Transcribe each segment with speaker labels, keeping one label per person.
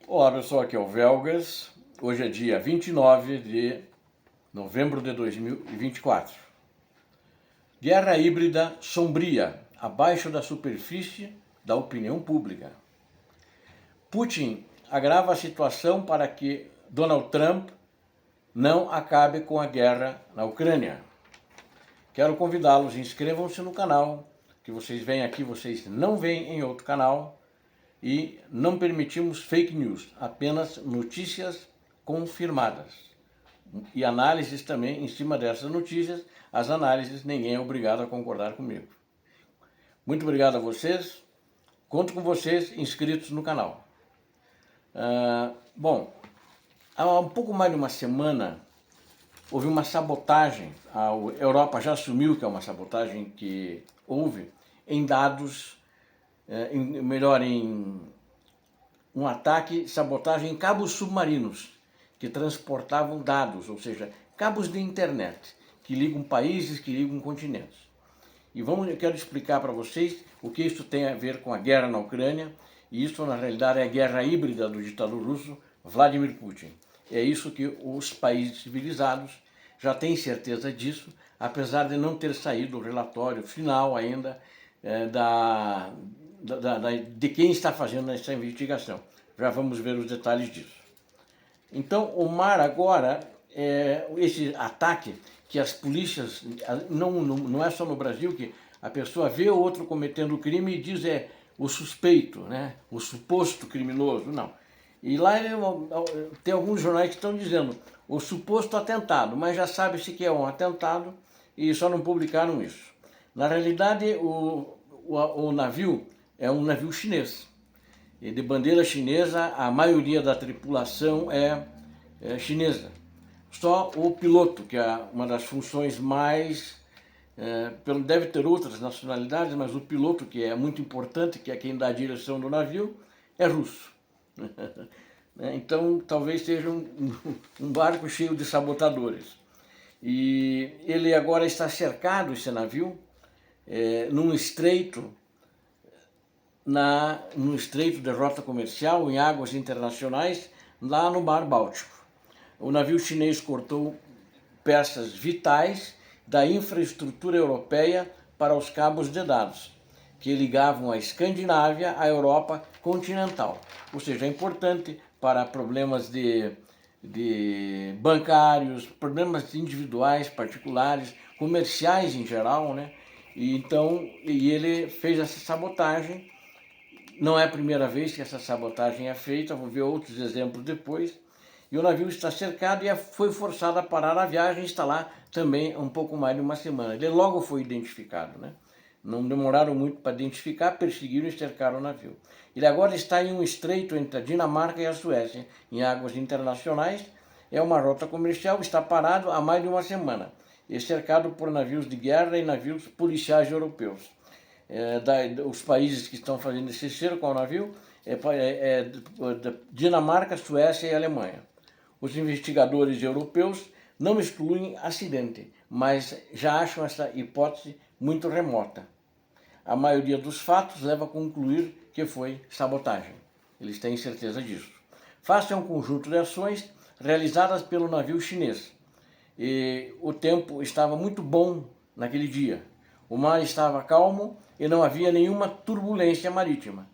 Speaker 1: Olá pessoal, aqui é o Velgas. Hoje é dia 29 de novembro de 2024. Guerra híbrida sombria, abaixo da superfície da opinião pública. Putin agrava a situação para que Donald Trump não acabe com a guerra na Ucrânia. Quero convidá-los, inscrevam-se no canal, que vocês vêm aqui, vocês não veem em outro canal. E não permitimos fake news, apenas notícias confirmadas. E análises também em cima dessas notícias. As análises, ninguém é obrigado a concordar comigo. Muito obrigado a vocês. Conto com vocês inscritos no canal. Bom, há um pouco mais de uma semana houve uma sabotagem. A Europa já assumiu que é uma sabotagem que houve em dados, em um ataque, sabotagem em cabos submarinos que transportavam dados, ou seja, cabos de internet que ligam países, que ligam continentes. E eu quero explicar para vocês o que isso tem a ver com a guerra na Ucrânia, e isso na realidade é a guerra híbrida do ditador russo Vladimir Putin. É isso que os países civilizados já têm certeza disso, apesar de não ter saído o relatório final ainda de quem está fazendo essa investigação. Já vamos ver os detalhes disso. Então, o mar agora, esse ataque que as polícias, não é só no Brasil que a pessoa vê o outro cometendo crime e diz o suspeito, né? O suposto criminoso, não. E lá tem alguns jornais que estão dizendo o suposto atentado, mas já sabe-se que é um atentado e só não publicaram isso. Na realidade, o navio é um navio chinês, e de bandeira chinesa, a maioria da tripulação é chinesa. Só o piloto, que é uma das funções mais... deve ter outras nacionalidades, mas o piloto, que é muito importante, que é quem dá a direção do navio, é russo. Então, talvez seja um barco cheio de sabotadores. E ele agora está cercado, esse navio, num estreito, no estreito de rota comercial, em águas internacionais, lá no Mar Báltico. O navio chinês cortou peças vitais da infraestrutura europeia para os cabos de dados, que ligavam a Escandinávia à Europa continental. Ou seja, é importante para problemas de bancários, problemas individuais, particulares, comerciais em geral, né? E ele fez essa sabotagem. Não é a primeira vez que essa sabotagem é feita, vou ver outros exemplos depois. E o navio está cercado e foi forçado a parar a viagem e está lá também um pouco mais de uma semana. Ele logo foi identificado, né? Não demoraram muito para identificar, perseguiram e cercaram o navio. Ele agora está em um estreito entre a Dinamarca e a Suécia, em águas internacionais. É uma rota comercial, está parado há mais de uma semana. E cercado por navios de guerra e navios policiais europeus. Os países que estão fazendo esse cerco ao navio Dinamarca, Suécia e Alemanha. Os investigadores europeus não excluem acidente, mas já acham essa hipótese muito remota. A maioria dos fatos leva a concluir que foi sabotagem. Eles têm certeza disso. Face a um conjunto de ações realizadas pelo navio chinês. E o tempo estava muito bom naquele dia. O mar estava calmo e não havia nenhuma turbulência marítima.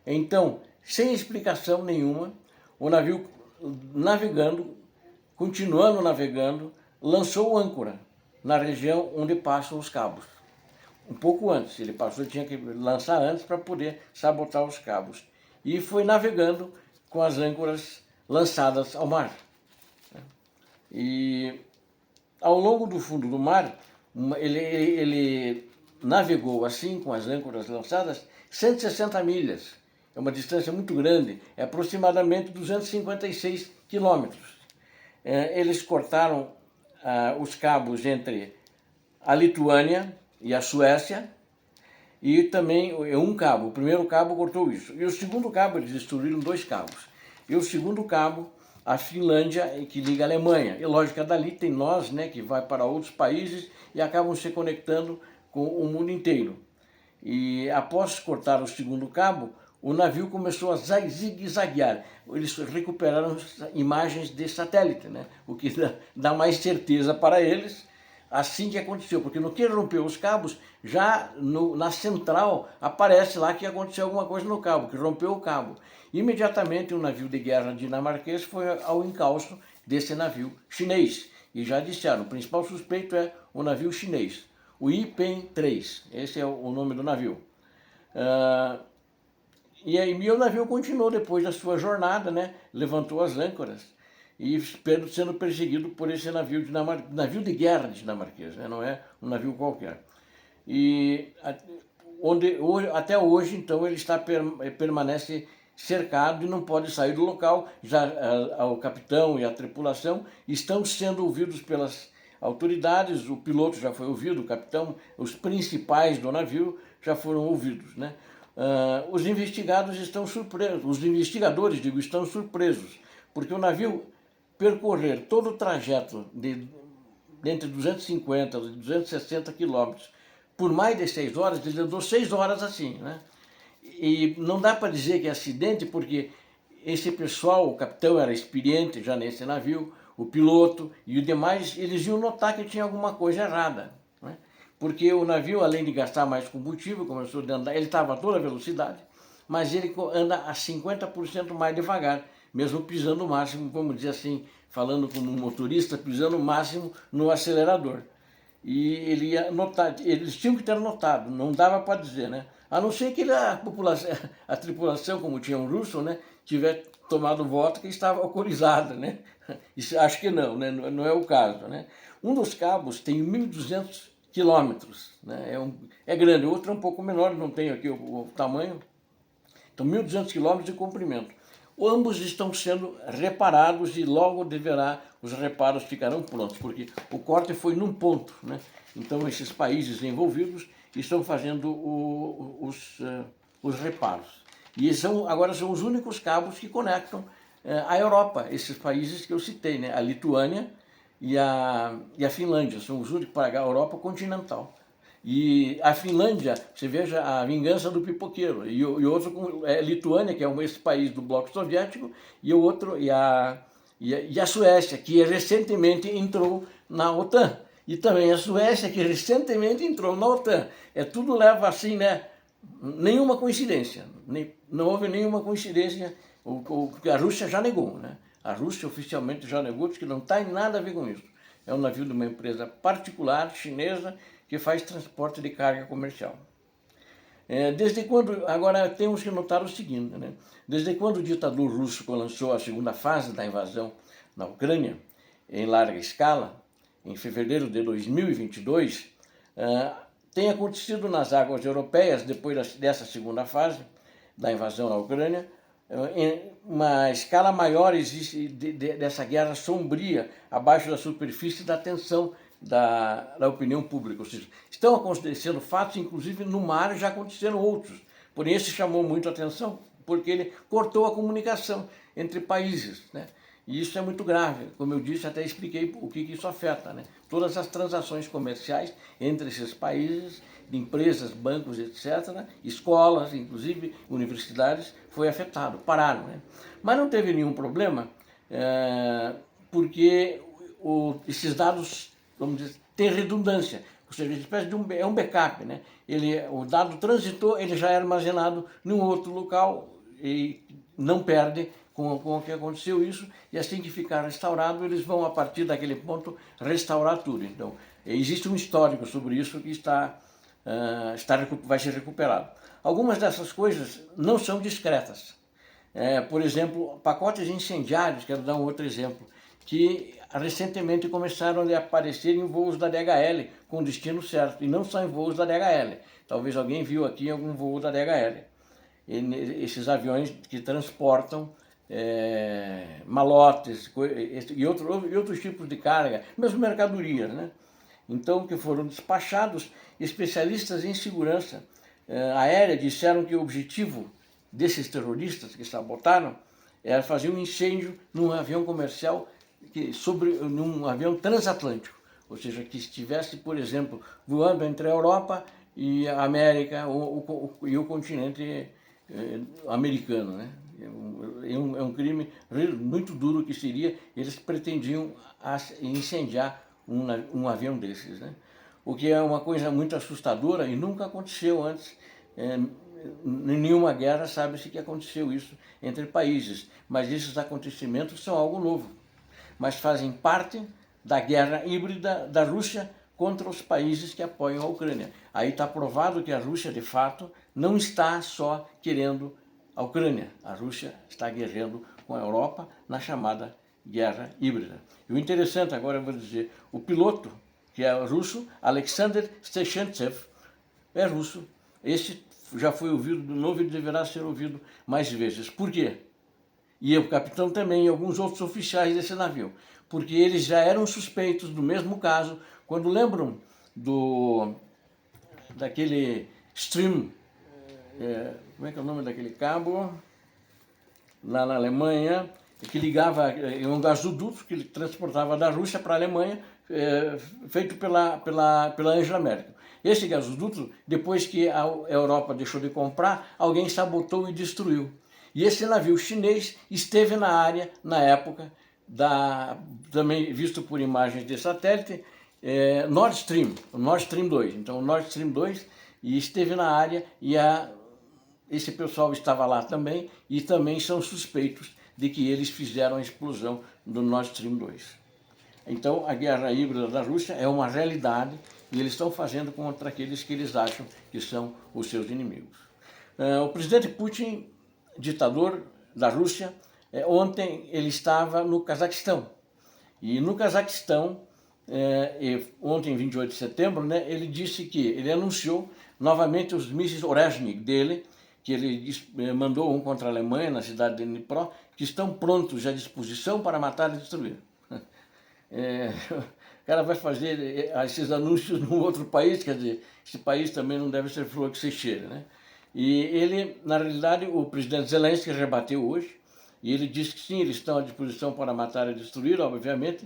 Speaker 1: Então, sem explicação nenhuma, o navio continuando navegando, lançou âncora na região onde passam os cabos. Um pouco antes, ele tinha que lançar antes para poder sabotar os cabos. E foi navegando com as âncoras lançadas ao mar. E ao longo do fundo do mar, ele navegou assim, com as âncoras lançadas, 160 milhas. É uma distância muito grande, é aproximadamente 256 quilômetros. Eles cortaram os cabos entre a Lituânia e a Suécia, e também um cabo, o primeiro cabo cortou isso. E o segundo cabo, eles destruíram 2 cabos. E o segundo cabo, a Finlândia, que liga a Alemanha. E lógico, dali tem nós, né, que vai para outros países e acabam se conectando com o mundo inteiro. E após cortar o segundo cabo, o navio começou a zigue-zaguear. Eles recuperaram imagens de satélite, né? O que dá mais certeza para eles. Assim que aconteceu, porque no que rompeu os cabos, já na central aparece lá que aconteceu alguma coisa no cabo, que rompeu o cabo. Imediatamente um navio de guerra dinamarquês foi ao encalço desse navio chinês. E já disseram, o principal suspeito é o navio chinês, o Ipen 3, esse é o nome do navio. E aí o navio continuou depois da sua jornada, né? Levantou as âncoras e sendo perseguido por esse navio de guerra dinamarquês, né? Não é um navio qualquer. E até hoje, então, ele permanece cercado e não pode sair do local. Já o capitão e a tripulação estão sendo ouvidos pelas autoridades, o piloto já foi ouvido, o capitão, os principais do navio já foram ouvidos, né? Os investigadores estão surpresos, os investigadores, digo, estão surpresos, porque o navio percorrer todo o trajeto de entre 250 e 260 quilômetros por mais de 6 horas, ele andou 6 horas assim, né? E não dá para dizer que é acidente, porque esse pessoal, o capitão era experiente já nesse navio, o piloto e os demais, eles iam notar que tinha alguma coisa errada, né? Porque o navio, além de gastar mais combustível, começou a andar, ele estava a toda velocidade, mas ele anda a 50% mais devagar, mesmo pisando o máximo, vamos dizer assim, falando como um motorista, pisando o máximo no acelerador. E ele ia notar, eles tinham que ter notado, não dava para dizer, né? A não ser que a tripulação, como tinha um russo, né, tivesse tomado vodka e estava alcoolizada, né? Isso, acho que não, né? Não é o caso, né? Um dos cabos tem 1.200 quilômetros, né? É grande, o outro é um pouco menor, não tenho aqui o tamanho. Então, 1.200 quilômetros de comprimento. Ambos estão sendo reparados e logo os reparos ficarão prontos, porque o corte foi num ponto, né? Então, esses países envolvidos estão fazendo os reparos. E agora são os únicos cabos que conectam a Europa, esses países que eu citei, né? A Lituânia e a Finlândia, são os únicos para a Europa continental. E a Finlândia, você veja a vingança do pipoqueiro, e outro é Lituânia, que é esse país do bloco soviético, e o outro, e a Suécia, que recentemente entrou na OTAN. E também a Suécia, que recentemente entrou na OTAN. Tudo leva assim, né? Nenhuma coincidência. Não houve nenhuma coincidência. A Rússia já negou, né? A Rússia oficialmente já negou, diz que não tem nada a ver com isso. É um navio de uma empresa particular chinesa que faz transporte de carga comercial. Desde quando, agora temos que notar o seguinte, né? Desde quando o ditador russo lançou a segunda fase da invasão na Ucrânia, em larga escala, em fevereiro de 2022, tem acontecido nas águas europeias, depois dessa segunda fase da invasão na Ucrânia, em uma escala maior existe dessa guerra sombria abaixo da superfície da atenção da opinião pública. Ou seja, estão acontecendo fatos, inclusive no mar já aconteceram outros. Porém, esse chamou muito a atenção porque ele cortou a comunicação entre países, né? E isso é muito grave. Como eu disse, até expliquei o que isso afeta, né? Todas as transações comerciais entre esses países, empresas, bancos, etc., escolas, inclusive universidades, foi afetado, pararam, né? Mas não teve nenhum problema, porque esses dados, vamos dizer, têm redundância, ou seja, uma espécie de um backup, né? O dado transitou, ele já é armazenado num outro local e não perde com o que aconteceu isso, e assim que ficar restaurado, eles vão, a partir daquele ponto, restaurar tudo. Então, existe um histórico sobre isso que vai ser recuperado. Algumas dessas coisas não são discretas. Por exemplo, pacotes incendiários, quero dar um outro exemplo, que recentemente começaram a aparecer em voos da DHL com destino certo, e não só em voos da DHL. Talvez alguém viu aqui em algum voo da DHL. Esses aviões que transportam malotes e outros tipos de carga, mesmo mercadorias, né? Então, que foram despachados. Especialistas em segurança aérea disseram que o objetivo desses terroristas que sabotaram era fazer um incêndio num avião comercial, num avião transatlântico, ou seja, que estivesse, por exemplo, voando entre a Europa e a América e o continente americano, né? É um crime muito duro que seria, eles pretendiam incendiar um avião desses, né? O que é uma coisa muito assustadora e nunca aconteceu antes. Em nenhuma guerra sabe-se que aconteceu isso entre países, mas esses acontecimentos são algo novo, mas fazem parte da guerra híbrida da Rússia contra os países que apoiam a Ucrânia. Aí está provado que a Rússia, de fato, não está só querendo a Ucrânia. A Rússia está guerreando com a Europa na chamada guerra híbrida. E o interessante, agora eu vou dizer, o piloto, que é russo, Alexander Stechentsev, é russo. Esse já foi ouvido de novo e deverá ser ouvido mais vezes. Por quê? E o capitão também e alguns outros oficiais desse navio, porque eles já eram suspeitos do mesmo caso, quando lembram daquele stream, como é que é o nome daquele cabo, lá na Alemanha, que ligava, um gasoduto que ele transportava da Rússia para a Alemanha, feito pela Angela Merkel. Esse gasoduto, depois que a Europa deixou de comprar, alguém sabotou e destruiu. E esse navio chinês esteve na área, na época, também visto por imagens de satélite, Nord Stream 2. Então, o Nord Stream 2 esteve na área e esse pessoal estava lá também e também são suspeitos de que eles fizeram a explosão do Nord Stream 2. Então, a guerra híbrida da Rússia é uma realidade e eles estão fazendo contra aqueles que eles acham que são os seus inimigos. O presidente Putin, ditador da Rússia, ontem ele estava no Cazaquistão. E no Cazaquistão, ontem, 28 de setembro, né, ele disse que ele anunciou novamente os mísseis Oreshnik dele, que ele mandou um contra a Alemanha, na cidade de Dnipro, que estão prontos à disposição para matar e destruir. O cara vai fazer esses anúncios num outro país, quer dizer, esse país também não deve ser flor que se cheira, né? E ele, na realidade, o presidente Zelensky rebateu hoje, e ele disse que sim, eles estão à disposição para matar e destruir, obviamente.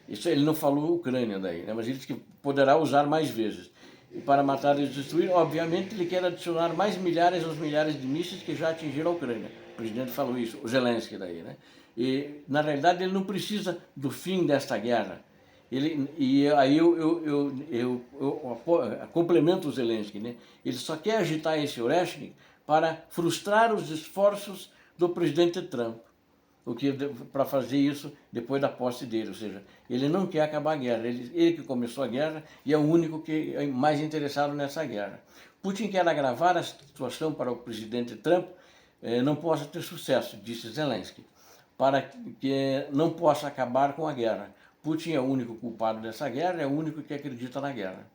Speaker 1: Isso ele não falou Ucrânia daí, né? Mas ele disse que poderá usar mais vezes. E para matar e destruir, obviamente, ele quer adicionar mais milhares aos milhares de mísseis que já atingiram a Ucrânia. O presidente falou isso, o Zelensky daí, né? E, na realidade, ele não precisa do fim desta guerra. Aí eu complemento o Zelensky, né? Ele só quer agitar esse Oreshnik para frustrar os esforços do presidente Trump, para fazer isso depois da posse dele, ou seja, ele não quer acabar a guerra, ele que começou a guerra e é o único que é mais interessado nessa guerra. Putin quer agravar a situação para o presidente Trump não possa ter sucesso, disse Zelensky, para que não possa acabar com a guerra. Putin é o único culpado dessa guerra, é o único que acredita na guerra.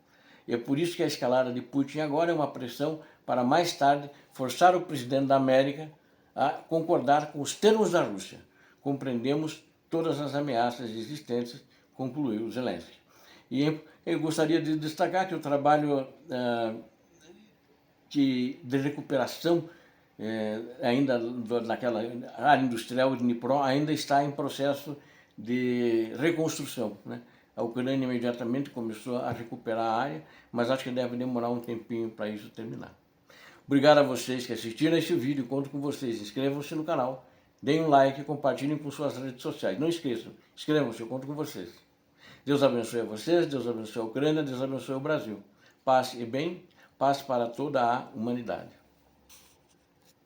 Speaker 1: E é por isso que a escalada de Putin agora é uma pressão para mais tarde forçar o presidente da América a concordar com os termos da Rússia. Compreendemos todas as ameaças existentes, concluiu Zelensky. E eu gostaria de destacar que o trabalho de recuperação ainda naquela área industrial de Dnipro ainda está em processo de reconstrução, né? A Ucrânia imediatamente começou a recuperar a área, mas acho que deve demorar um tempinho para isso terminar. Obrigado a vocês que assistiram esse vídeo, conto com vocês. Inscrevam-se no canal, deem um like e compartilhem com suas redes sociais. Não esqueçam, inscrevam-se, eu conto com vocês. Deus abençoe a vocês, Deus abençoe a Ucrânia, Deus abençoe o Brasil. Paz e bem, paz para toda a humanidade.